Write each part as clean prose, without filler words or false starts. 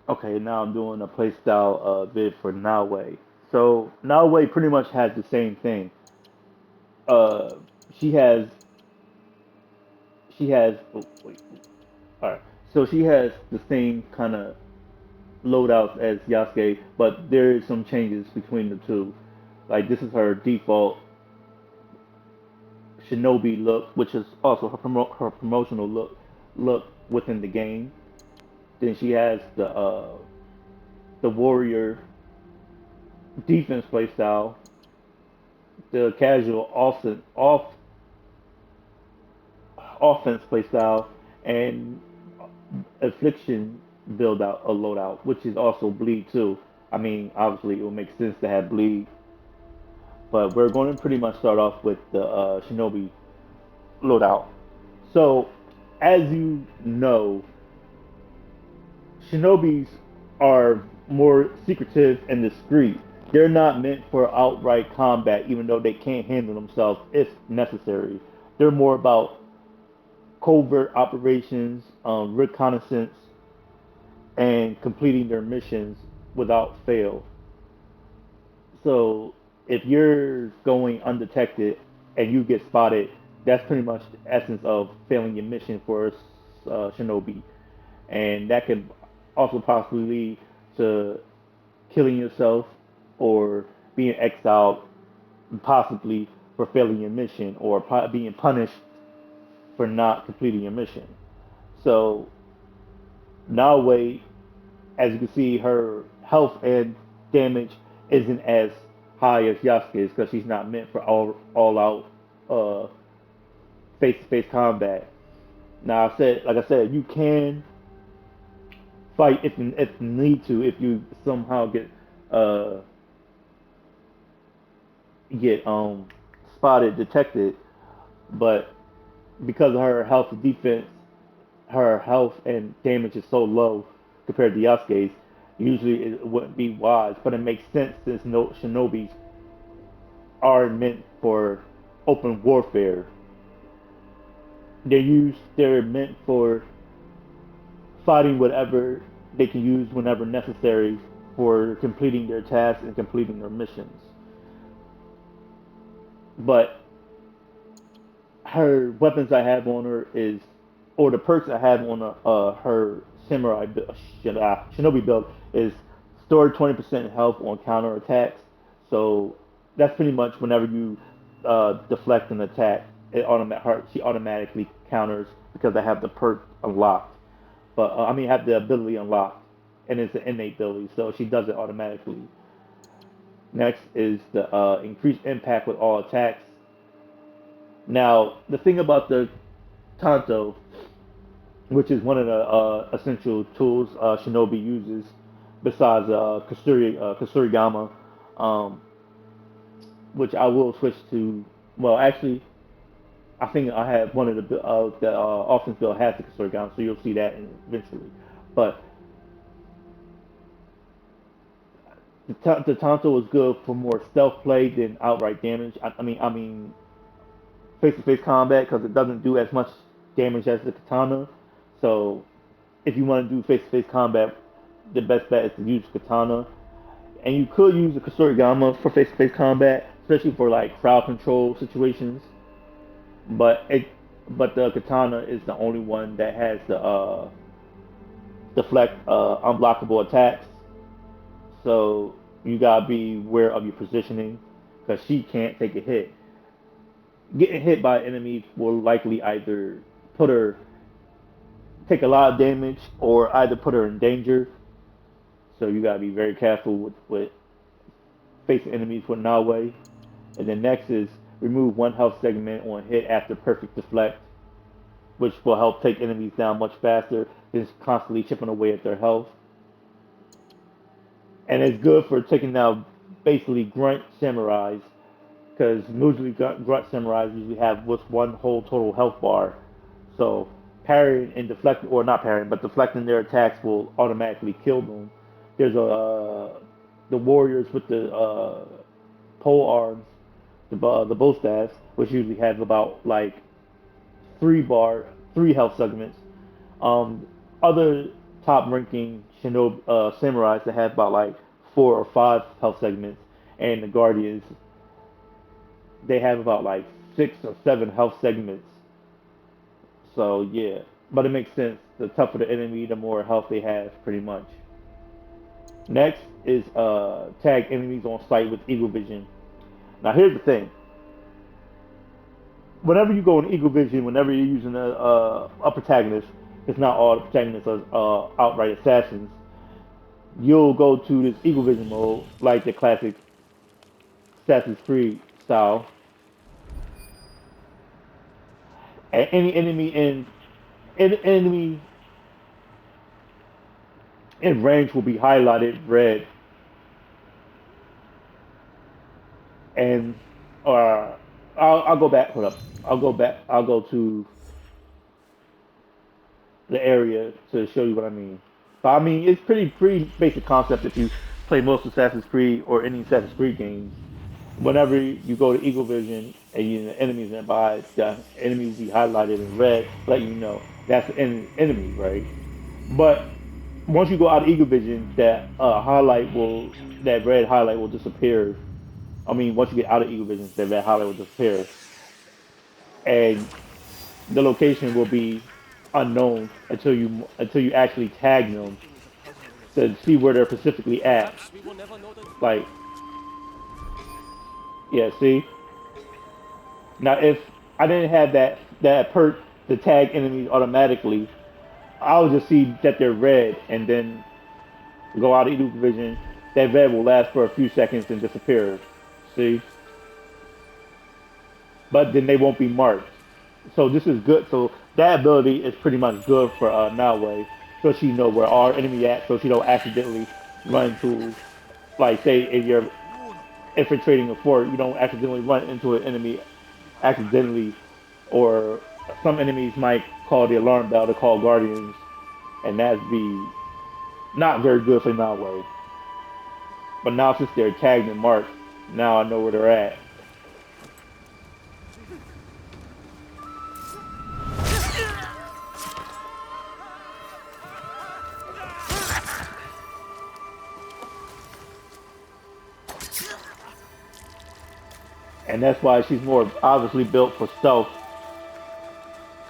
Okay, now I'm doing a playstyle vid for Naoe. So Naoe pretty much has the same thing. Uh, she has oh, wait, all right. So she has the same kind of loadouts as Yasuke, but there is some changes between the two. Like this is her default shinobi look, which is also her promotional look within the game. Then she has the warrior defense playstyle, the casual offense playstyle, and affliction build out a loadout, which is also bleed too. I mean, obviously it will make sense to have bleed, but we're going to pretty much start off with the shinobi loadout. So, as you know, shinobis are more secretive and discreet. They're not meant for outright combat, even though they can't handle themselves if necessary. They're more about covert operations, reconnaissance, and completing their missions without fail. So if you're going undetected and you get spotted, that's pretty much the essence of failing your mission for a shinobi, and that can also possibly lead to killing yourself or being exiled, possibly for failing your mission or being punished for not completing your mission. So Naoe, as you can see, her health and damage isn't as high as Yasuke's because she's not meant for all out face to face combat. Now like I said, you can fight if you need to if you somehow uh get spotted, detected, but because of her health and defense, her health and damage is so low compared to Yasuke's, usually it wouldn't be wise, but it makes sense since no shinobis are meant for open warfare. They're meant for fighting whatever they can use whenever necessary for completing their tasks and completing their missions. But her weapons I have on her is, or the perks I have on her samurai shinobi build is store 20% health on counter attacks. So that's pretty much whenever you deflect an attack, she automatically counters because I have the perk unlocked. But I mean, I have the ability unlocked, and it's an innate ability, so she does it automatically. Next is the increased impact with all attacks. Now, the thing about the Tanto, which is one of the essential tools Shinobi uses, besides Kusurigama, um, which I will switch to. Well, actually, I think I have one of the offense build has the Kusurigama, so you'll see that eventually. But the Tanto is good for more stealth play than outright damage. I mean, face-to-face combat because it doesn't do as much damage as the katana. So if you want to do face-to-face combat, the best bet is to use katana. And you could use the Kusurigama for face-to-face combat, especially for like crowd control situations. But it, but the katana is the only one that has the deflect unblockable attacks. So you gotta be aware of your positioning because she can't take a hit. Getting hit by enemies will likely either put her take a lot of damage or either put her in danger. So you gotta be very careful with facing enemies with Naoe. And then next is remove one health segment on hit after perfect deflect, which will help take enemies down much faster than constantly chipping away at their health. And it's good for taking down basically grunt samurais because usually grunt samurais usually have what's one whole total health bar. So parrying and deflecting, or not parrying, but deflecting their attacks will automatically kill them. There's the warriors with the pole arms, the bow staffs, which usually have about like three health segments. Um, other top ranking shinobi samurais that have about like 4 or 5 health segments, and the guardians they have about like 6 or 7 health segments. So yeah, but it makes sense. The tougher the enemy, the more health they have, pretty much. Next is tag enemies on sight with eagle vision. Now here's the thing: whenever you go in eagle vision, whenever you're using a protagonist, it's not all the protagonists are outright assassins. You'll go to this eagle vision mode, like the classic Assassin's Creed style, and any enemy in range will be highlighted red, and I'll go back. Hold up. I'll go back. I'll go to the area to show you what I mean. But I mean, it's pretty basic concept if you play most Assassin's Creed or any Assassin's Creed games. Whenever you go to Eagle Vision and you the enemies nearby, the enemies be highlighted in red, let you know that's the enemy, right? But once you go out of Eagle Vision, that red highlight will disappear. I mean, once you get out of Eagle Vision, that red highlight will disappear, and the location will be unknown until you actually tag them to see where they're specifically at. Like, yeah, see. Now, if I didn't have that perk to tag enemies automatically, I would just see that they're red and then go out of Eagle Vision. That red will last for a few seconds and disappear. See, but then they won't be marked. So this is good. So that ability is pretty much good for Naoe, so she know where our enemy at, so she don't accidentally run into, like, say if you're infiltrating a fort, you don't accidentally run into an enemy accidentally, or some enemies might call the alarm bell to call guardians, and that'd be not very good for Naoe. But now since they're tagged and marked, now I know where they're at. And that's why she's more obviously built for stealth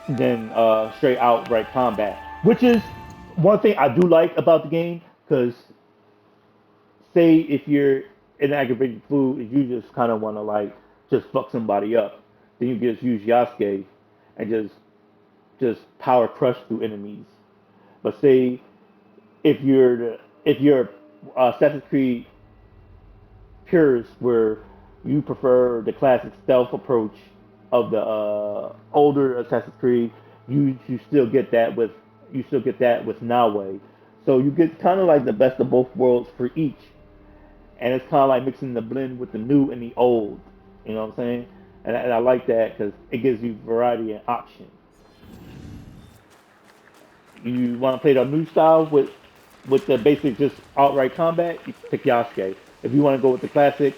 than straight outright combat. Which is one thing I do like about the game, because say if you're in aggravated food and you just kind of want to like just fuck somebody up, then you just use Yasuke and just power crush through enemies. But say if you're Assassin's Creed purist, where you prefer the classic stealth approach of the older Assassin's Creed, you still get that with Naoe. So you get kind of like the best of both worlds for each, and it's kind of like mixing the blend with the new and the old. You know what I'm saying? And I like that because it gives you variety and option. You want to play the new style with the basic just outright combat, you pick Yasuke. If you want to go with the classic,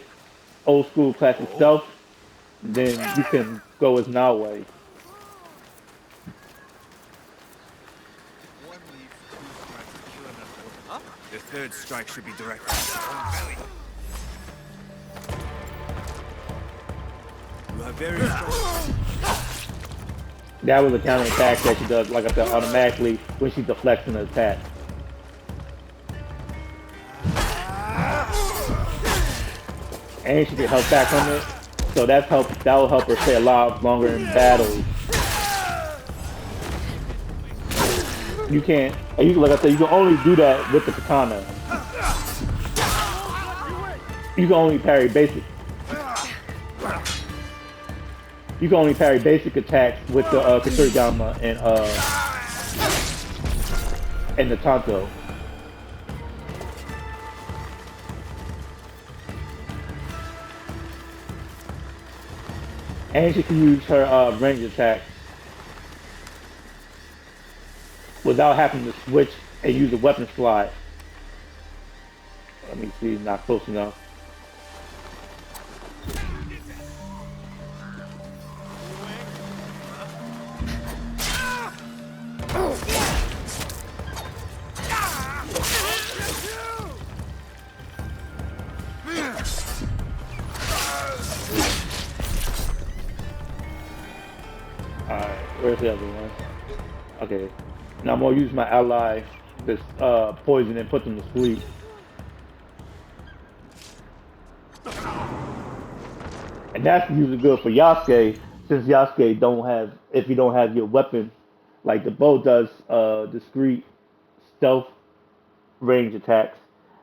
old school classic stealth, then you can go as Naoe. The third strike should be directed at your own belly. You are very strong. That was a counter attack that she does, like I said, automatically when she deflects an attack. And she can help back on it. So that will help her stay alive longer in battles. You can't, and you, like I said, you can only do that with the katana. You can only parry basic. You can only parry basic attacks with the Kasurigama and the Tanto. And she can use her range attack without having to switch and use a weapon slot. Let me see, not close enough. Where's the other one? Okay. Now I'm gonna use my ally, this poison, and put them to sleep. And that's usually good for Yasuke, since Yasuke don't have, if you don't have your weapon, like the bow does, discreet stealth range attacks.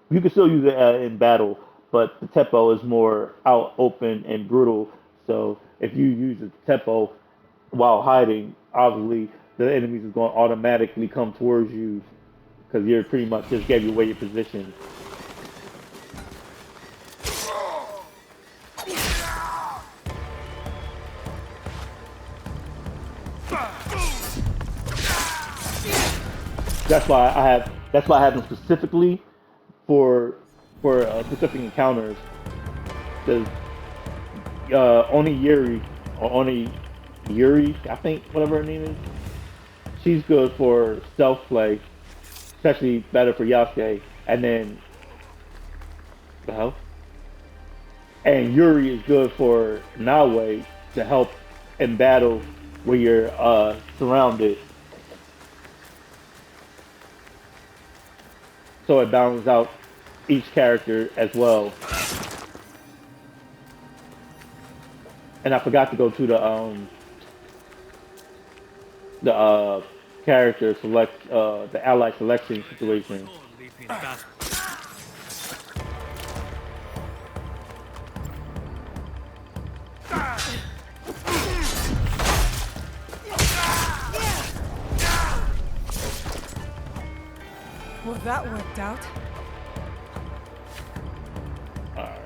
You can still use it in battle, but the Teppo is more out, open, and brutal. So if you use the Teppo while hiding, obviously the enemies is going to automatically come towards you because you're pretty much just gave you away your position. That's why I have them specifically for specific encounters. Because only Yuri or only Yuri, I think whatever her name is, she's good for stealth play, especially better for Yasuke. And then the hell, and Yuri is good for Naoe to help in battle where you're surrounded, so it balances out each character as well. And I forgot to go to the character select the ally selection situation. Well, that worked out. Alright.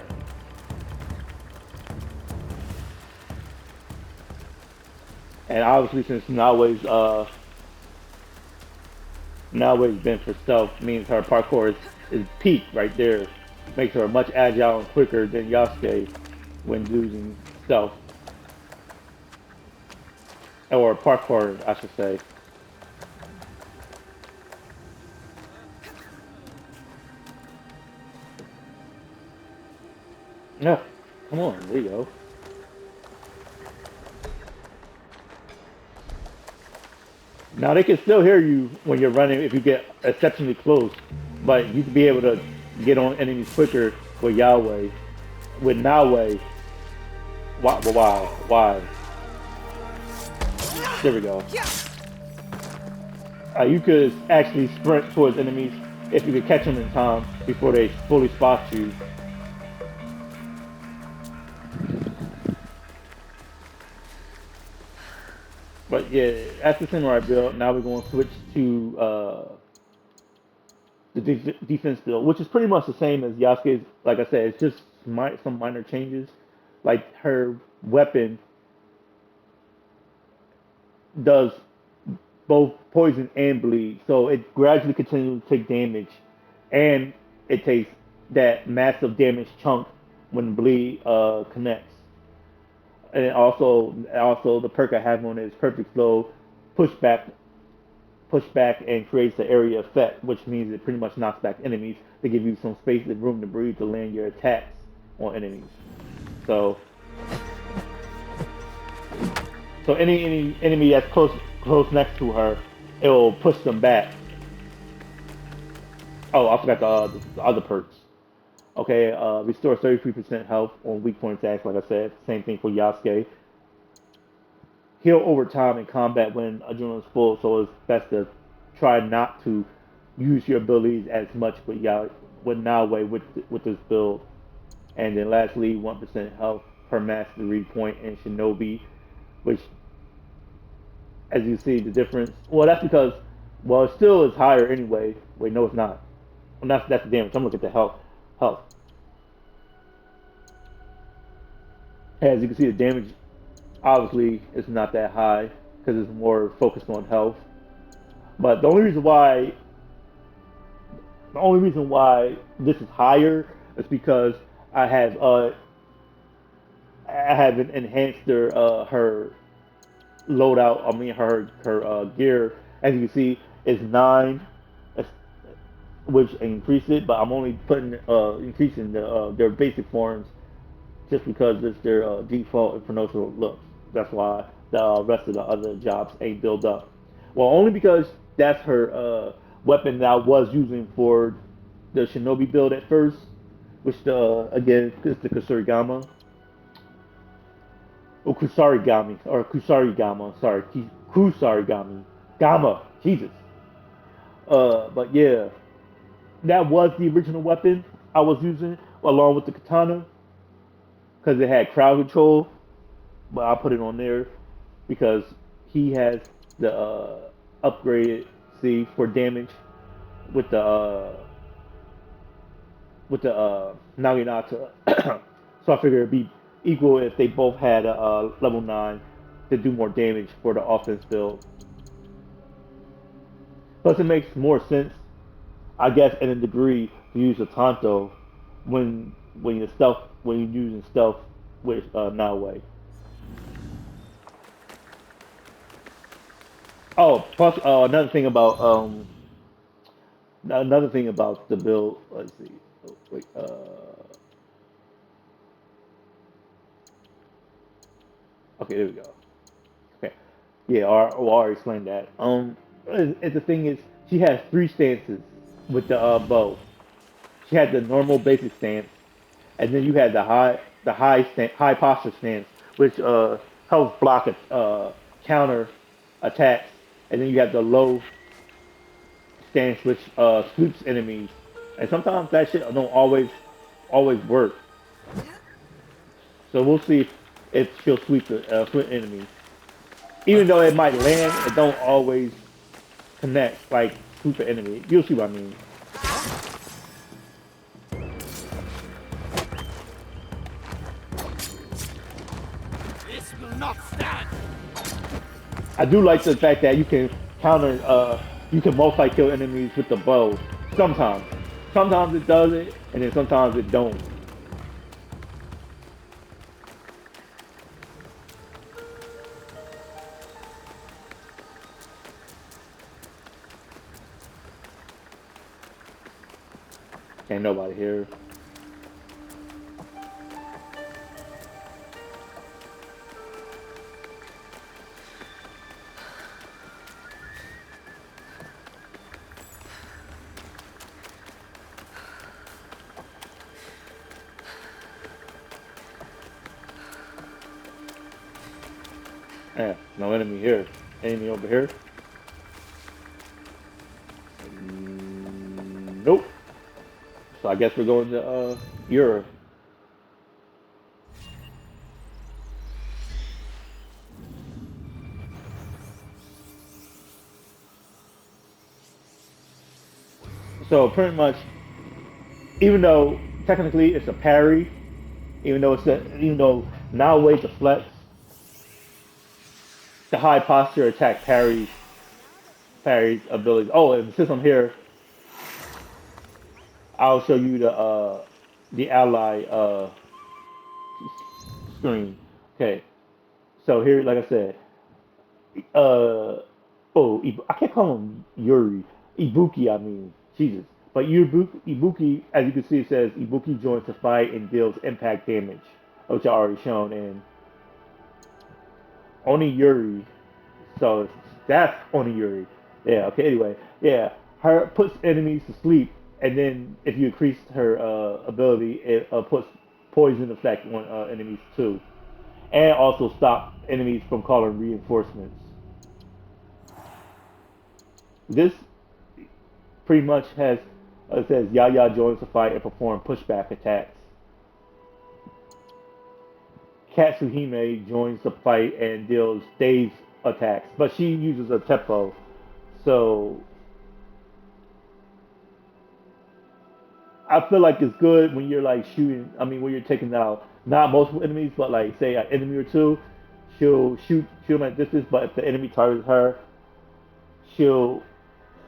And obviously, since Naoe's been for stealth, means her parkour is peak right there. Makes her much agile and quicker than Yasuke when using stealth or parkour, I should say. Yeah, come on, there you go. Now they can still hear you when you're running if you get exceptionally close, but you can be able to get on enemies quicker with Yahweh. With Naoe, why? There we go. You could actually sprint towards enemies if you could catch them in time before they fully spot you. But yeah, that's the samurai build. Now we're going to switch to the defense build, which is pretty much the same as Yasuke's. Like I said, it's just some minor changes. Like her weapon does both poison and bleed, so it gradually continues to take damage, and it takes that massive damage chunk when bleed connects. And also the perk I have on it is perfect flow, pushback, pushback, and creates the area effect, which means it pretty much knocks back enemies to give you some space and room to breathe to land your attacks on enemies. So, so any enemy that's close next to her, it will push them back. Oh, I forgot the other perks. Okay, restore 33% health on weak point attacks, like I said. Same thing for Yasuke. Heal over time in combat when adrenaline is full, so it's best to try not to use your abilities as much with Naoe with this build. And then lastly, 1% health per mastery point in Shinobi, which, as you see, the difference. Well, that's because, well, it still is higher anyway. Wait, no, it's not. Well, that's the damage. I'm looking at the health. Health. As you can see, the damage obviously is not that high because it's more focused on health. But the only reason why this is higher is because I have uh I have enhanced her loadout. I mean her gear. As you can see, is 9, which increase it, but I'm only putting increasing their basic forms just because it's their default and promotional looks. That's why the rest of the other jobs ain't built up. Well, only because that's her weapon that I was using for the Shinobi build at first, which the again is the Kusurigama or Kusarigami or Kusarigama. Sorry, Kusarigami Gama. Jesus. But yeah, that was the original weapon I was using along with the katana because it had crowd control. But I put it on there because he has the upgraded C for damage with the Naginata. So I figured it'd be equal if they both had a level 9 to do more damage for the offense build. Plus, it makes more sense, I guess, in a degree to use a Tonto when you're using stealth with Naoe. Oh, plus another thing about the build. Let's see. Oh, wait. Okay, there we go. Okay. Yeah, I already explained that. The thing is, she has three stances with the bow. She had the normal basic stance, and then you had high posture stance, which helps block counter attacks, and then you have the low stance, which sweeps enemies. And sometimes that shit don't always work. So we'll see if she'll sweep enemies. Even though it might land, it don't always connect like sweep an enemy. You'll see what I mean. This will not stand. I do like the fact that you can multi-kill enemies with the bow. Sometimes. Sometimes it does it, and then sometimes it don't. Ain't nobody here. Yeah, no enemy here. Enemy over here? Nope. So I guess we're going to Europe. So pretty much, even though technically it's a parry, even though now way to flex, the high posture attack parries abilities. Oh, and since I'm here, I'll show you the ally screen. Okay, so here, like I said, uh, I can't call him Yuri. Ibuki, I mean, Jesus. But Ibuki, as you can see, it says Ibuki joins the fight and deals impact damage, which I already shown, and only Yuri. So that's only Yuri. Yeah. Okay. Anyway, yeah, her puts enemies to sleep, and then if you increase her ability, it puts poison effect on enemies too, and also stop enemies from calling reinforcements. This pretty much has it says Yaya joins the fight and perform pushback attacks. Katsuhime joins the fight and deals dazed attacks, but she uses a tempo. So I feel like it's good when you're like shooting. I mean, when you're taking out not multiple enemies, but like say an enemy or two, she'll shoot them at distance. But if the enemy targets her, she'll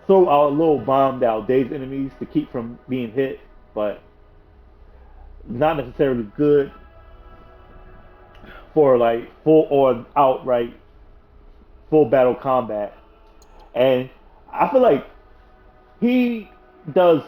throw out a little bomb that'll daze enemies to keep from being hit. But not necessarily good for like full on outright full battle combat. And I feel like he does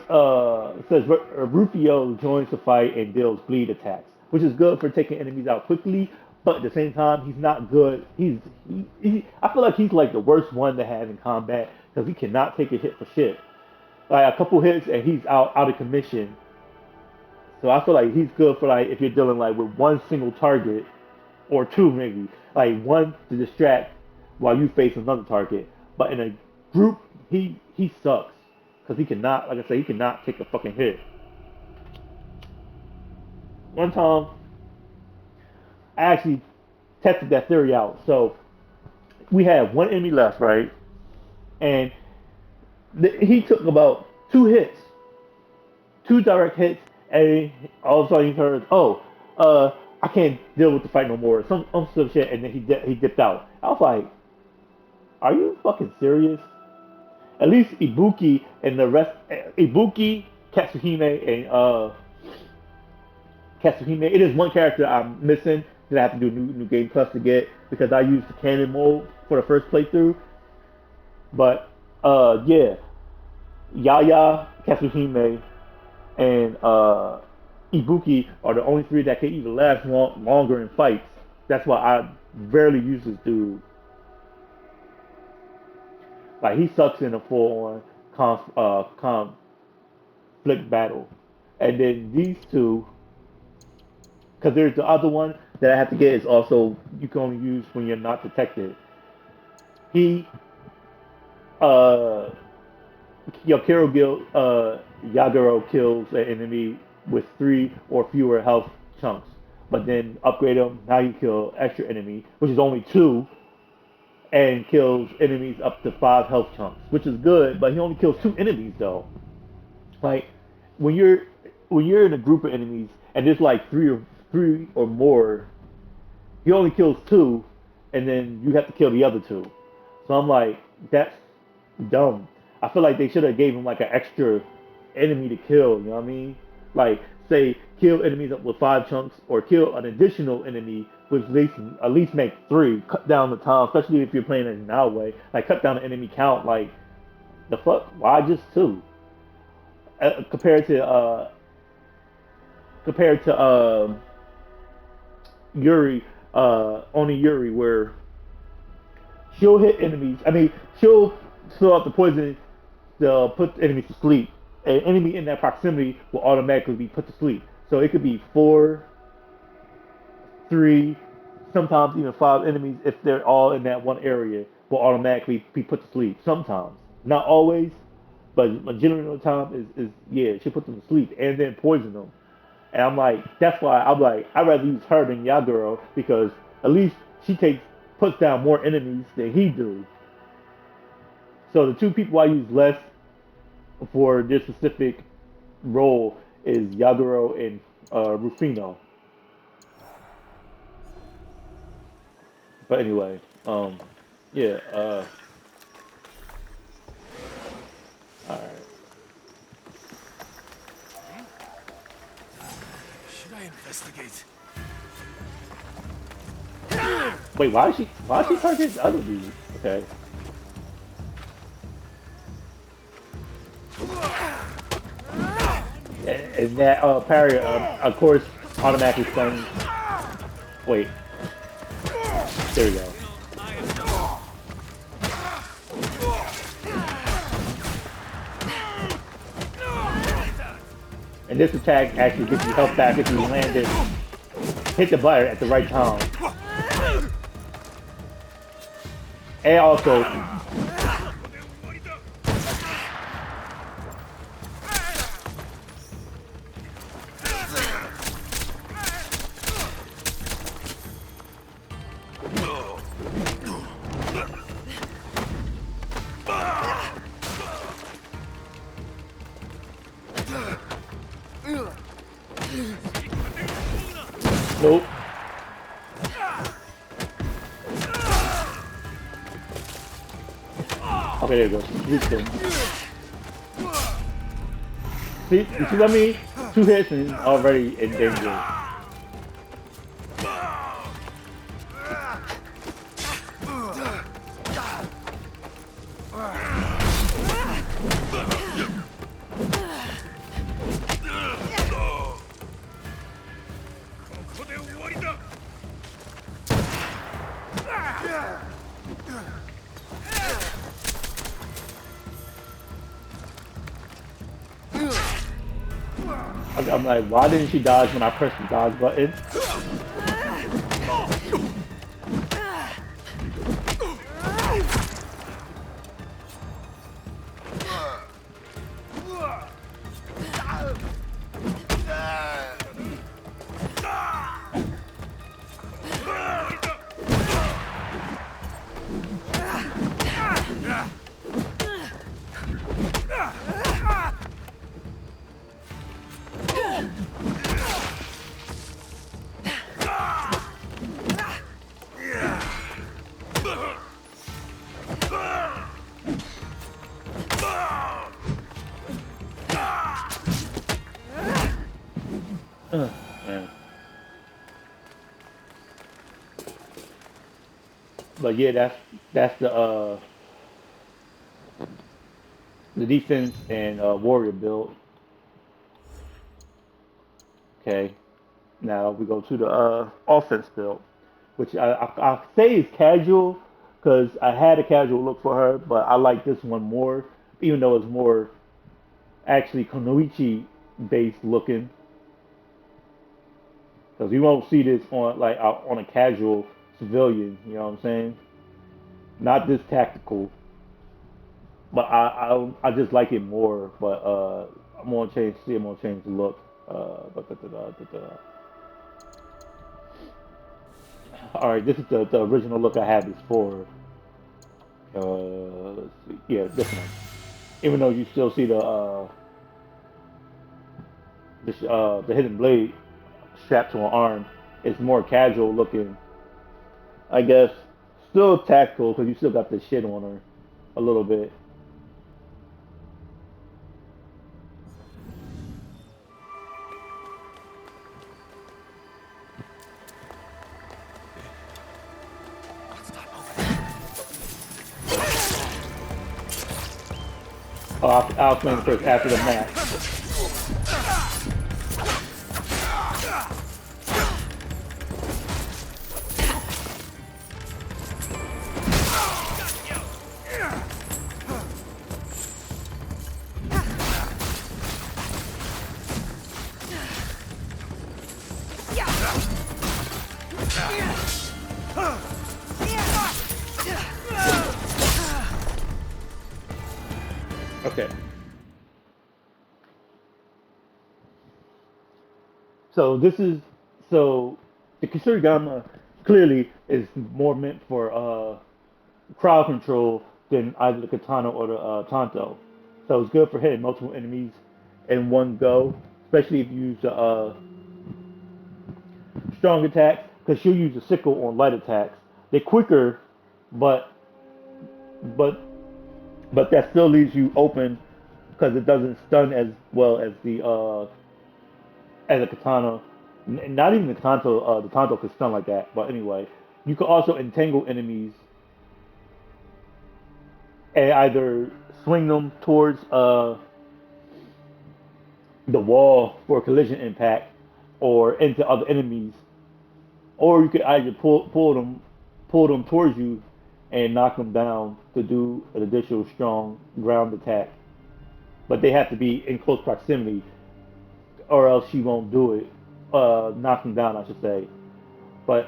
says Rufio joins the fight and deals bleed attacks, which is good for taking enemies out quickly, but at the same time, he's not good. I feel like he's like the worst one to have in combat because he cannot take a hit for shit. Like a couple hits and he's out of commission. So I feel like he's good for like if you're dealing like with one single target or two maybe, like one to distract while you face another target. But in a group, he sucks because he cannot, like I said, he cannot take a fucking hit. One time, I actually tested that theory out. So we had one enemy left, right? And he took about two hits, two direct hits, and all of a sudden he heard, "Oh, I can't deal with the fight no more." Some shit, and then he dipped out. I was like, "Are you fucking serious?" At least Ibuki and the rest, Ibuki, Katsuhime, and Katsuhime. It is one character I'm missing that I have to do new game plus to get because I used the canon mode for the first playthrough. But yeah, Yaya, Katsuhime, and Ibuki are the only three that can even last longer in fights. That's why I rarely use this dude. Like he sucks in a full-on conflict battle, and then these two, because there's the other one that I have to get is also you can only use when you're not detected. He uh Yagero kills an enemy with three or fewer health chunks, but then upgrade him. Now you kill extra enemy, which is only two, and kills enemies up to five health chunks, which is good. But he only kills two enemies though. Like when you're when you're in a group of enemies and there's like three or more, he only kills two, and then you have to kill the other two. So I'm like, that's dumb. I feel like they should have gave him like an extra enemy to kill. You know what I mean? Like say kill enemies up with five chunks, or kill an additional enemy, which at least make three. Cut down the time, especially if you're playing in Naoe. Like cut down the enemy count. Like the fuck? Why just two? Compared to Yuri, only Yuri, where she'll hit enemies. I mean, she'll throw out the poison to put enemies to sleep. An enemy in that proximity will automatically be put to sleep. So it could be four, three, sometimes even five enemies if they're all in that one area will automatically be put to sleep. Sometimes, not always, but majority of the time is yeah, she put them to sleep and then poison them. And I'm like, that's why I'm like, I'd rather use her than Yaguro because at least she puts down more enemies than he do. So the two people I use less for this specific role is Yaguro and Rufino. But anyway, yeah, all right. Should I investigate? Wait, why is she targeting the other dude? Okay. And that parry, of course, automatically stuns. Wait, there we go. And this attack actually gives you health back if you land it, hit the button at the right time. And also, nope. Okay, there you go. Reach him. See, you see what I mean? Two hits and already in danger. I'm like, why didn't she dodge when I pressed the dodge button? Man. But yeah, that's the defense and warrior build. Okay, now we go to the offense build, which I say is casual because I had a casual look for her, but I like this one more, even though it's more actually Konoichi based looking. Because you won't see this on like on a casual civilian, you know what I'm saying? Not this tactical, but I just like it more. But I'm gonna change. See, I'm gonna change the look. All right, this is the original look I had before. Let's see. Yeah, this one. Even though you still see the hidden blade strapped to an arm, it's more casual looking. I guess still tactical because you still got the shit on her a little bit. Oh, I'll explain it first after the match. Okay. So this is so the Kisurigama clearly is more meant for crowd control than either the katana or the tanto. So it's good for hitting multiple enemies in one go, especially if you use the strong attacks, because she'll use the sickle on light attacks. They're quicker, but but but that still leaves you open because it doesn't stun as well as a katana. Not even the tanto can stun like that. But anyway, you can also entangle enemies and either swing them towards the wall for collision impact or into other enemies, or you could either pull them towards you and knock them down to do an additional strong ground attack. But they have to be in close proximity, or else she won't do it. Knock them down, I should say. But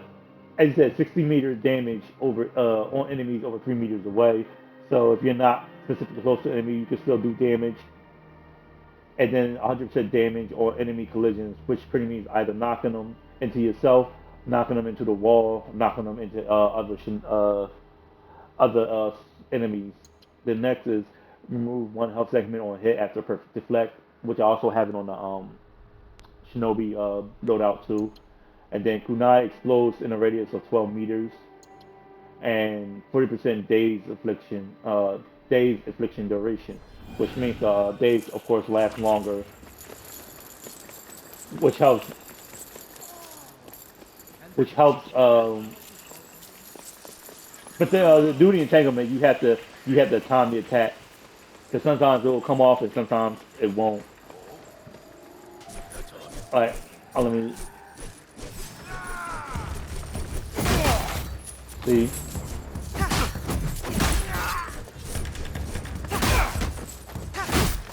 as you said, 60-meter damage over on enemies over 3 meters away. So if you're not specifically close to the enemy, you can still do damage. And then 100% damage or enemy collisions, which pretty means either knocking them into yourself, knocking them into the wall, knocking them into other enemies. The next is remove one health segment on hit after perfect deflect, which I also have it on the Shinobi loadout too. And then Kunai explodes in a radius of 12 meters, and 40% days affliction duration, which means days of course last longer, which helps which helps. But then the duty entanglement, you have to time the attack because sometimes it will come off and sometimes it won't. All right, let me see.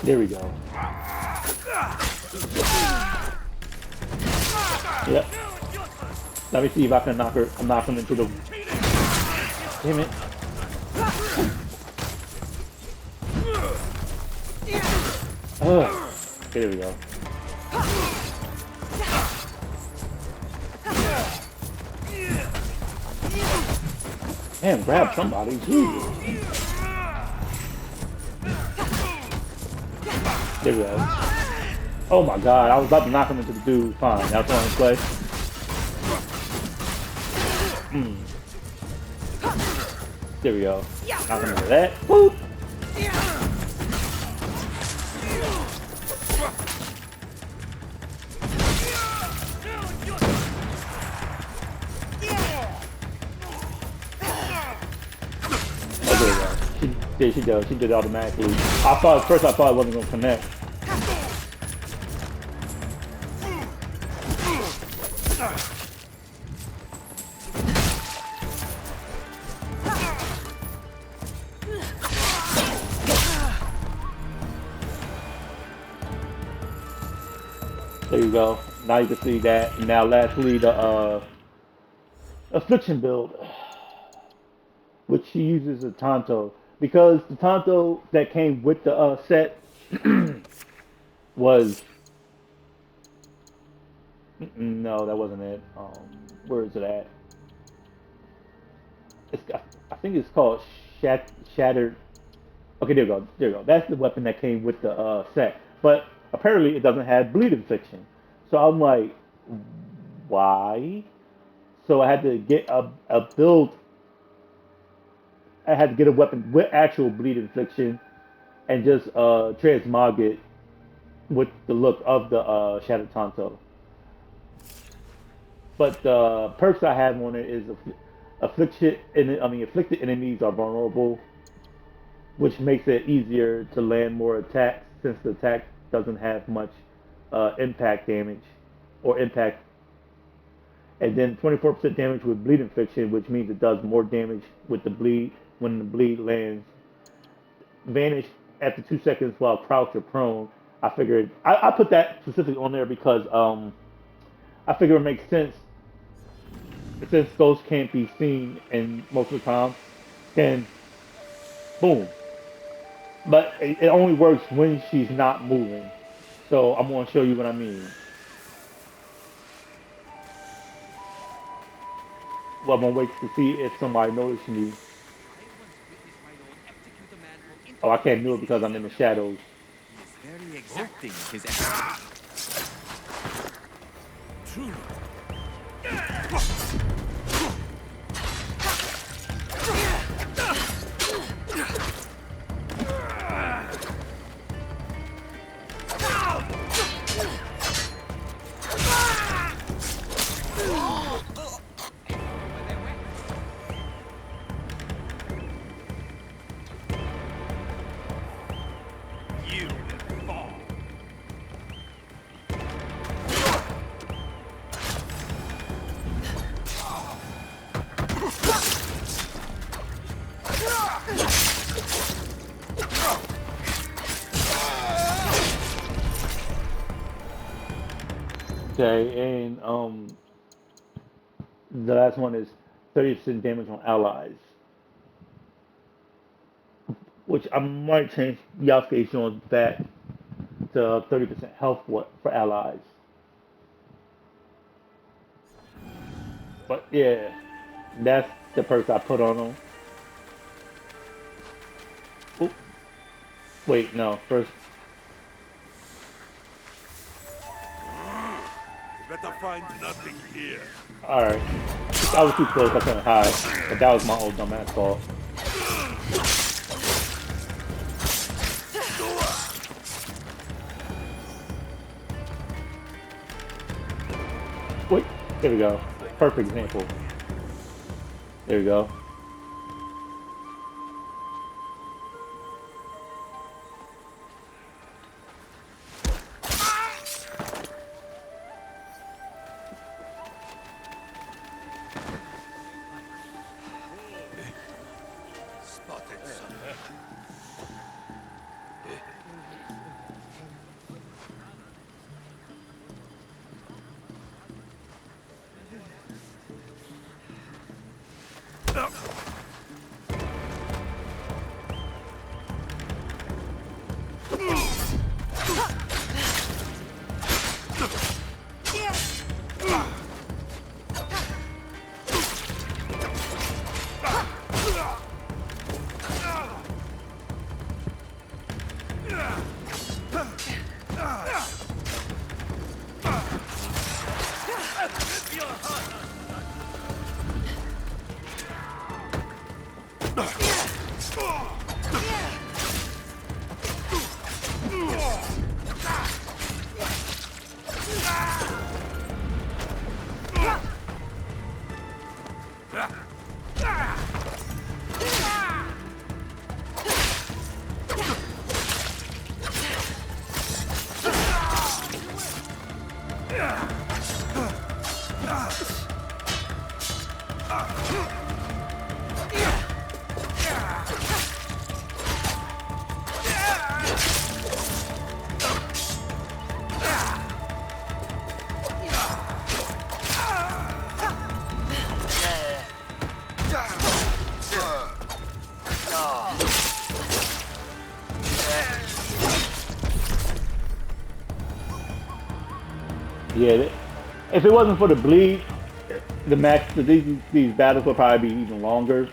There we go. Yep. Let me see if I can knock him into the. Damn it. Ugh. Okay, there we go. Damn, grab somebody. Jesus. There we go. Oh my god, I was about to knock him into the dude. Fine, that's on his play. There we go. Knock him into that. Boop. Yeah, she does. She did it automatically. At first I thought it wasn't gonna connect. There you go. Now you can see that. And now lastly, the affliction build, which she uses a Tonto. Because the Tonto that came with the set was no, that wasn't it. Where is it at? I think it's called Shattered. Okay, there you go. There you go. That's the weapon that came with the set. But apparently it doesn't have bleed infliction. So I'm like, why? So I had to get a build. I had to get a weapon with actual bleed infliction and just transmog it with the look of the Shattered Tonto. But the perks I have on it is afflicted enemies are vulnerable, which makes it easier to land more attacks since the attack doesn't have much impact damage or impact. And then 24% damage with bleed infliction, which means it does more damage with the bleed when the bleed lands. Vanish after 2 seconds while crouched or prone. I figured I put that specifically on there because I figure it makes sense since ghosts can't be seen and most of the time, then boom. But it only works when she's not moving. So I'm gonna show you what I mean. Well, I'm gonna wait to see if somebody notices me. Oh, I can't do it because I'm in the shadows. Very exacting, his excellency. Okay, and the last one is 30% damage on allies, which I might change Yasuke on that to 30% health for allies. But yeah, that's the perks I put on them. Oop, wait, no, first. Better find nothing here. Alright. I was too close, I couldn't hide. But that was my old dumbass fault. Wait, there we go. Perfect example. There we go. Spotted something. Yeah, if it wasn't for the bleed, these battles would probably be even longer.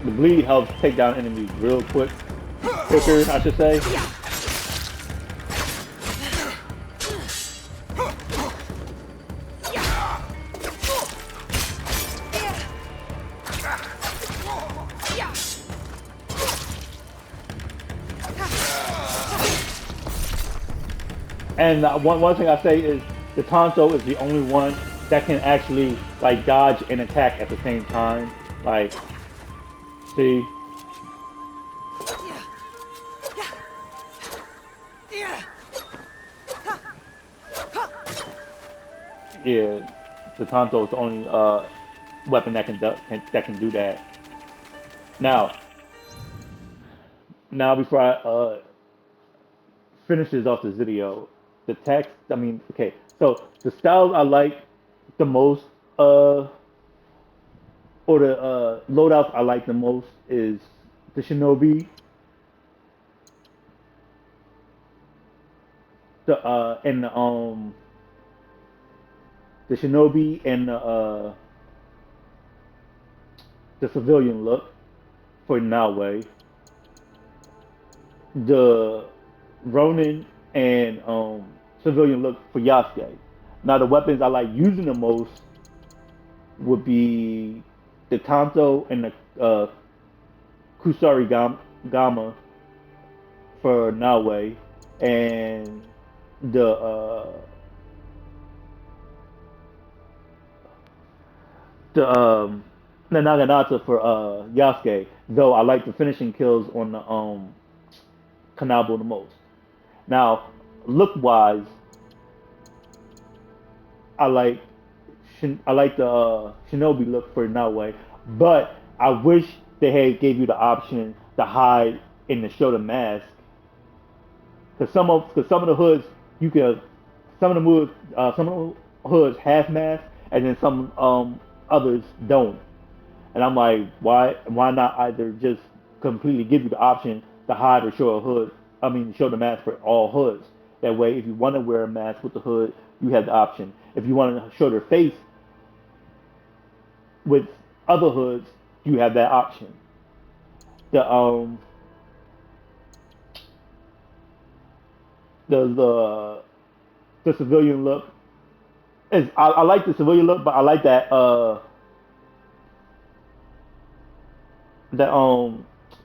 The bleed helps take down enemies real quicker, I should say. And one thing I say is the Tonto is the only one that can actually like dodge and attack at the same time. Like, see, yeah, the Tonto is the only weapon that that can do that. Now, before I finish this off this video, the text. I mean, okay, so the styles I like the most, or the loadouts I like the most is the Shinobi, the Shinobi and the civilian look for Naoe, the Ronin and civilian look for Yasuke. Now the weapons I like using the most would be the Kanto and the Gama for Naoe, and the the Naginata for Yasuke. Though I like the finishing kills on the Kanabo the most. Now, look wise, I like I like the Shinobi look for Naoe, but I wish they had gave you the option to hide in the shoulder mask. Cause some of the hoods you can some of the hoods have mask and then some others don't. And I'm like, why not either just completely give you the option to hide or show a hood? I mean, show the mask for all hoods. That way, if you want to wear a mask with the hood, you have the option. If you want to show their face with other hoods, you have that option. The the the civilian look is I like the civilian look, but I like that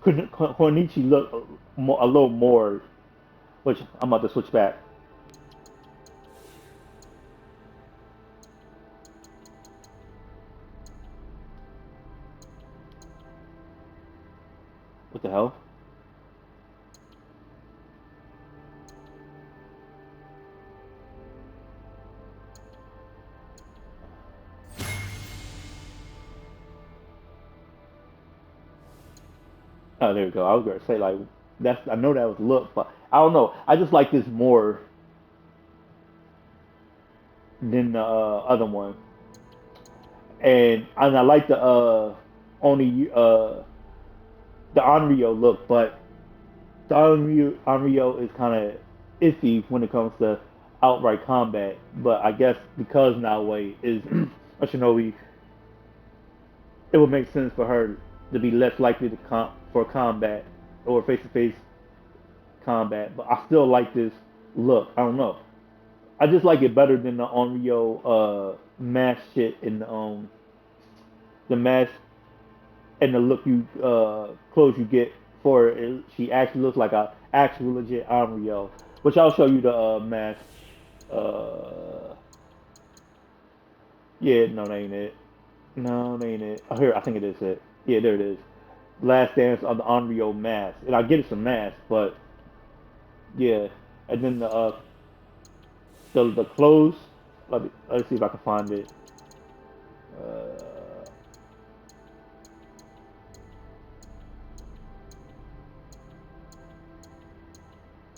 Konichi look a little more, which I'm about to switch back. What the hell? Oh, there we go. I was gonna say like that's I know that was look, but I don't know. I just like this more than the other one, and I like the only the Onryo look, but the Onryo is kind of iffy when it comes to outright combat. But I guess because Naoe is a shinobi, it would make sense for her to be less likely to for combat or face-to-face combat. But I still like this look. I don't know. I just like it better than the Onryo mask shit and the mask and the look you clothes you get for it. She actually looks like a actual legit Onryo, which I'll show you the mask. Uh, yeah, no, that ain't it. No, that ain't it. Oh, here, I think it is it. Yeah, there it is. Last Dance of the Onryo mask, and I get it's a mask, but yeah, and then the clothes. Let's see if I can find it. Uh,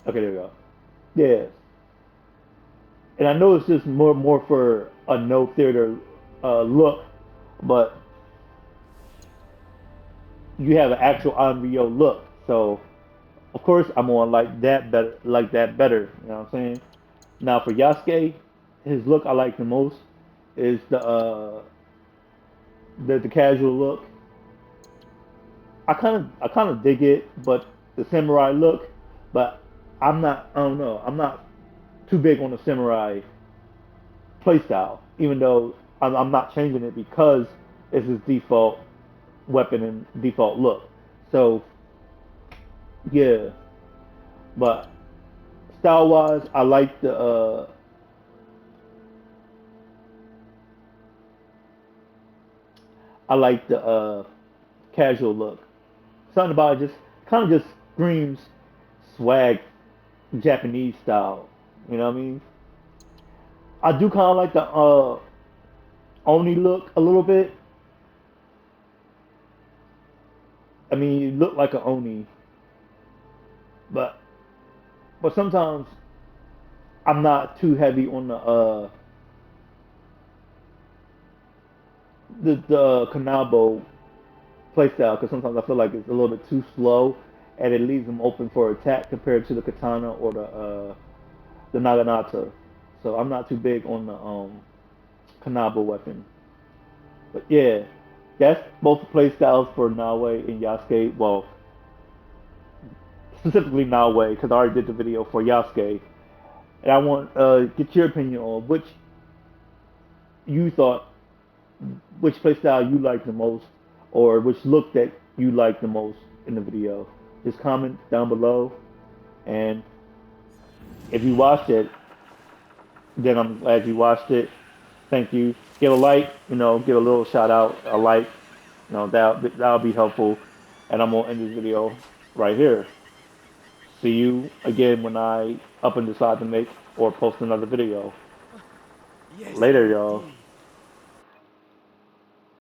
okay, there we go. Yeah, and I know it's just more for a no theater look, but you have an actual Onryo look. So of course I'm gonna like that better. You know what I'm saying? Now for Yasuke, his look I like the most is the casual look. I kind of dig it, but the samurai look, but I don't know. I'm not too big on the samurai playstyle, even though I'm not changing it because it's his default weapon and default look. So yeah, but style wise, I like the casual look. Something about it just kind of just screams swag Japanese style. You know what I mean? I do kind of like the Oni look a little bit. I mean, you look like an Oni, but sometimes I'm not too heavy on the Kanabo playstyle because sometimes I feel like it's a little bit too slow and it leaves them open for attack compared to the katana or the naginata. So I'm not too big on the Kanabo weapon. But yeah, that's both the playstyles for Naoe and Yasuke. Well, specifically Naoe because I already did the video for Yasuke, and I want get your opinion on you thought which playstyle you like the most, or which look that you like the most in the video. Just comment down below, and if you watched it, then I'm glad you watched it. Thank you. Give a like, give a little shout out, a like, that'll be helpful. And I'm gonna end this video right here. See you again when I up and decide to make or post another video. Yes, Later, y'all. indeed.